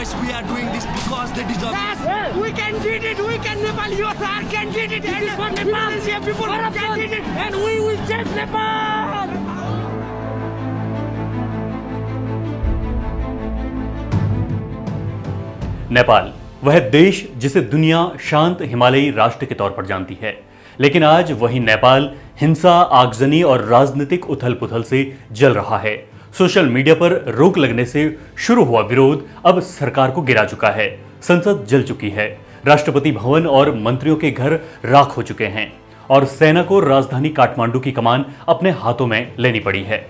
boys, we are doing this because they deserve it. Yes, we can do it. We can Nepal youth can do it. This is for Nepal. People can do it. And we will save Nepal. Nepal वह देश जिसे दुनिया शांत हिमालयी राष्ट्र के तौर पर जानती है, लेकिन आज वही नेपाल हिंसा, आगजनी और राजनीतिक उथल-पुथल से जल रहा है। सोशल मीडिया पर रोक लगने से शुरू हुआ विरोध अब सरकार को गिरा चुका है। संसद जल चुकी है, राष्ट्रपति भवन और मंत्रियों के घर राख हो चुके हैं और सेना को राजधानी काठमांडू की कमान अपने हाथों में लेनी पड़ी है।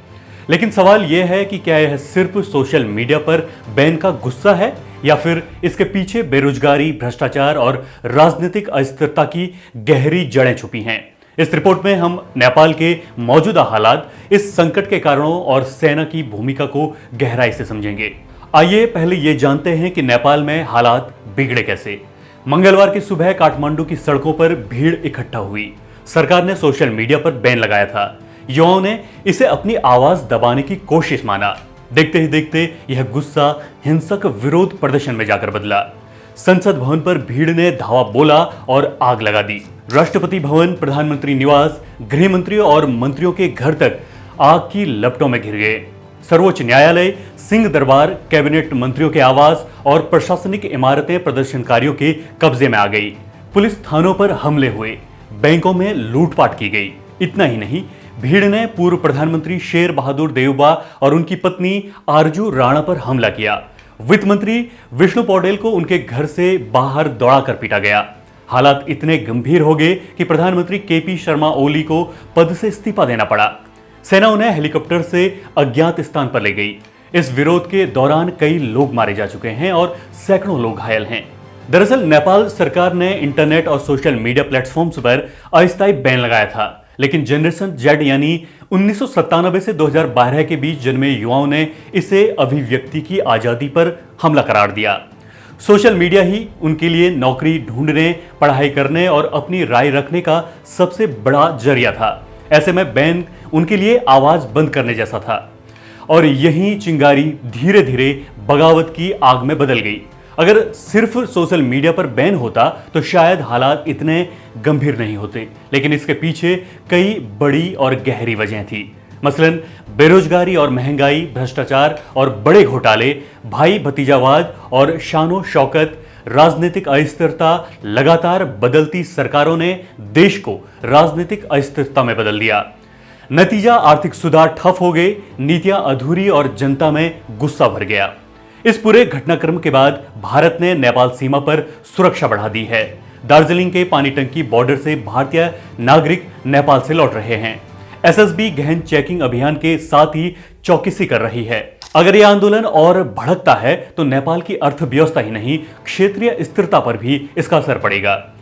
लेकिन सवाल यह है कि क्या यह सिर्फ सोशल मीडिया पर बैन का गुस्सा है या फिर इसके पीछे बेरोजगारी, भ्रष्टाचार और राजनीतिक अस्थिरता की गहरी जड़ें छुपी हैं। इस रिपोर्ट में हम नेपाल के मौजूदा हालात, इस संकट के कारणों और सेना की भूमिका को गहराई से समझेंगे। आइए पहले ये जानते हैं कि नेपाल में हालात बिगड़े कैसे। मंगलवार की सुबह काठमांडू की सड़कों पर भीड़ इकट्ठा हुई। सरकार ने सोशल मीडिया पर बैन लगाया था। युवाओं ने इसे अपनी आवाज दबाने की कोशिश माना। देखते ही देखते यह गुस्सा हिंसक विरोध प्रदर्शन में जाकर बदला। संसद भवन पर भीड़ ने धावा बोला और आग लगा दी। राष्ट्रपति भवन, प्रधानमंत्री निवास, गृह मंत्री और मंत्रियों के घर तक आग की लपटों में घिर गए। सर्वोच्च न्यायालय, सिंह दरबार, कैबिनेट मंत्रियों के आवास और प्रशासनिक इमारतें प्रदर्शनकारियों के कब्जे में आ गई। पुलिस थानों पर हमले हुए, बैंकों में लूटपाट की गई। इतना ही नहीं, भीड़ ने पूर्व प्रधानमंत्री शेर बहादुर देउबा और उनकी पत्नी आरजू राणा पर हमला किया। वित्त मंत्री विष्णु पौडेल को उनके घर से बाहर दौड़ाकर पीटा गया। हालात इतने गंभीर हो गए कि प्रधानमंत्री केपी शर्मा ओली को पद से इस्तीफा देना पड़ा। सेना उन्हें हेलीकॉप्टर से अज्ञात स्थान पर ले गई। इस विरोध के दौरान कई लोग मारे जा चुके हैं और सैकड़ों लोग घायल हैं। दरअसल नेपाल सरकार ने इंटरनेट और सोशल मीडिया प्लेटफॉर्म्स पर अस्थायी बैन लगाया था, लेकिन जनरेशन जेड यानी 1997 से 2012 के बीच जन्मे युवाओं ने इसे अभिव्यक्ति की आजादी पर हमला करार दिया। सोशल मीडिया ही उनके लिए नौकरी ढूंढने, पढ़ाई करने और अपनी राय रखने का सबसे बड़ा जरिया था। ऐसे में बैन उनके लिए आवाज बंद करने जैसा था और यही चिंगारी धीरे धीरे बगावत की आग में बदल गई। अगर सिर्फ सोशल मीडिया पर बैन होता तो शायद हालात इतने गंभीर नहीं होते, लेकिन इसके पीछे कई बड़ी और गहरी वजहें थी। मसलन बेरोजगारी और महंगाई, भ्रष्टाचार और बड़े घोटाले, भाई भतीजावाद और शानो शौकत, राजनीतिक अस्थिरता। लगातार बदलती सरकारों ने देश को राजनीतिक अस्थिरता में बदल दिया। नतीजा आर्थिक सुधार ठप हो गए, नीतियां अधूरी और जनता में गुस्सा भर गया। इस पूरे घटनाक्रम के बाद भारत ने नेपाल सीमा पर सुरक्षा बढ़ा दी है। दार्जिलिंग के पानी टंकी बॉर्डर से भारतीय नागरिक नेपाल से लौट रहे हैं। एसएसबी गहन चेकिंग अभियान के साथ ही चौकसी कर रही है। अगर यह आंदोलन और भड़कता है तो नेपाल की अर्थव्यवस्था ही नहीं, क्षेत्रीय स्थिरता पर भी इसका असर पड़ेगा।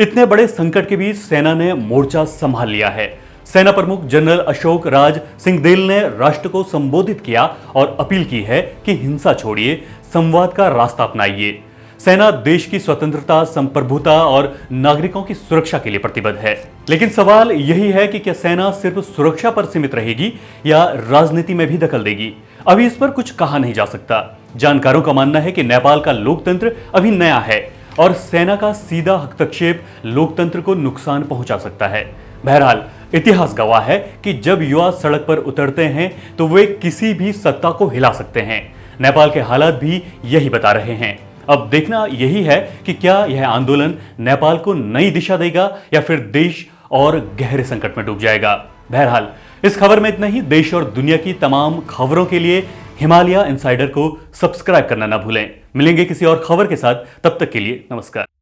इतने बड़े संकट के बीच सेना ने मोर्चा संभाल लिया है। सेना प्रमुख जनरल अशोक राज सिंहदेल ने राष्ट्र को संबोधित किया और अपील की है कि हिंसा छोड़िए, संवाद का रास्ता अपनाइए। सेना देश की स्वतंत्रता, संप्रभुता और नागरिकों की सुरक्षा के लिए प्रतिबद्ध है। लेकिन सवाल यही है कि क्या सेना सिर्फ सुरक्षा पर सीमित रहेगी या राजनीति में भी दखल देगी? अभी इस पर कुछ कहा नहीं जा सकता। जानकारों का मानना है कि नेपाल का लोकतंत्र अभी नया है और सेना का सीधा हस्तक्षेप लोकतंत्र को नुकसान पहुंचा सकता है। बहरहाल इतिहास गवाह है कि जब युवा सड़क पर उतरते हैं तो वे किसी भी सत्ता को हिला सकते हैं। नेपाल के हालात भी यही बता रहे हैं। अब देखना यही है कि क्या यह आंदोलन नेपाल को नई दिशा देगा या फिर देश और गहरे संकट में डूब जाएगा। बहरहाल इस खबर में इतना ही। देश और दुनिया की तमाम खबरों के लिए हिमालय इनसाइडर को सब्सक्राइब करना ना भूलें। मिलेंगे किसी और खबर के साथ, तब तक के लिए नमस्कार।